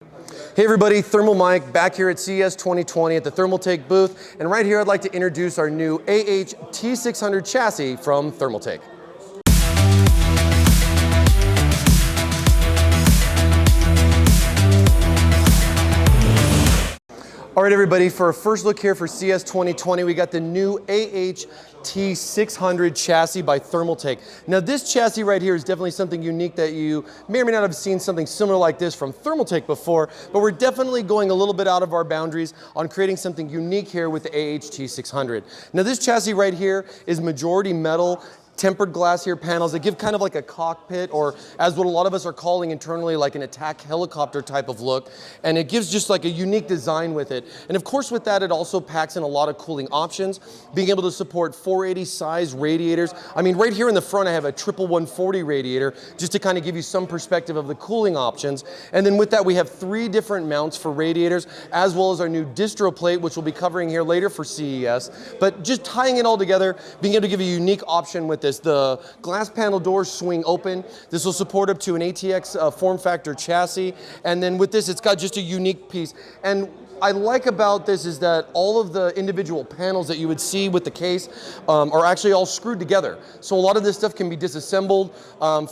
Hey everybody, Thermal Mike back here at CES 2020 at the Thermaltake booth, and right here I'd like to introduce our new T600 chassis from Thermaltake. All right everybody, for a first look here for CES 2020, we got the new T600 chassis by Thermaltake. Now this chassis right here is definitely something unique that you may or may not have seen something similar like this from Thermaltake before, but we're definitely going a little bit out of our boundaries on creating something unique here with the T600. Now this chassis right here is majority metal, tempered glass here panels that give kind of like a cockpit, or as what a lot of us are calling internally like an attack helicopter type of look, and it gives just like a unique design with it. And of course with that it also packs in a lot of cooling options, being able to support 480 size radiators. I mean right here in the front I have a 11140 radiator just to kind of give you some perspective of the cooling options. And then with that we have 3 different mounts for radiators, as well as our new distro plate, which we'll be covering here later for CES. But just tying it all together, being able to give a unique option with this. The glass panel doors swing open. This will support up to an ATX form factor chassis, and then with this it's got just a unique piece. And I like about this is that all of the individual panels that you would see with the case are actually all screwed together. So a lot of this stuff can be disassembled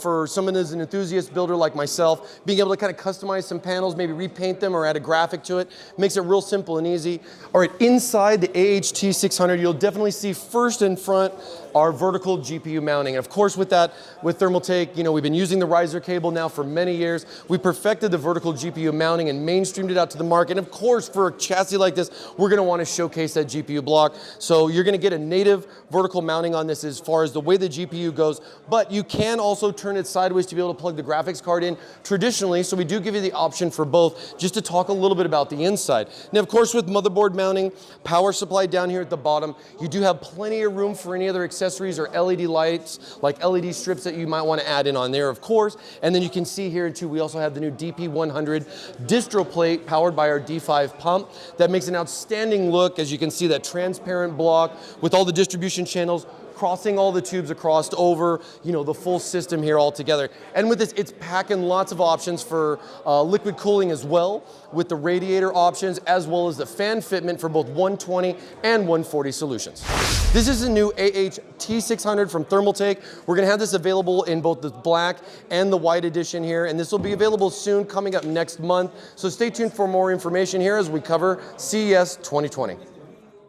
for someone who's an enthusiast builder like myself. Being able to kind of customize some panels, maybe repaint them or add a graphic to it, makes it real simple and easy. All right, inside the T600, you'll definitely see first in front our vertical GPU mounting. And of course with that, with Thermaltake, you know, we've been using the riser cable now for many years. We perfected the vertical GPU mounting and mainstreamed it out to the market. And of course, for a chassis like this, we're gonna wanna showcase that GPU block. So you're gonna get a native vertical mounting on this as far as the way the GPU goes, but you can also turn it sideways to be able to plug the graphics card in traditionally. So we do give you the option for both, just to talk a little bit about the inside. Now, of course, with motherboard mounting, power supply down here at the bottom, you do have plenty of room for any other accessories or LED lights, like LED strips that you might wanna add in on there, of course. And then you can see here too, we also have the new DP100 distro plate powered by our D5 pump. That makes an outstanding look. As you can see, that transparent block with all the distribution channels crossing all the tubes across over, you know, the full system here all together. And with this, it's packing lots of options for liquid cooling as well, with the radiator options, as well as the fan fitment for both 120 and 140 solutions. This is a new T600 from Thermaltake. We're gonna have this available in both the black and the white edition here, and this will be available soon, coming up next month. So stay tuned for more information here as we cover CES 2020.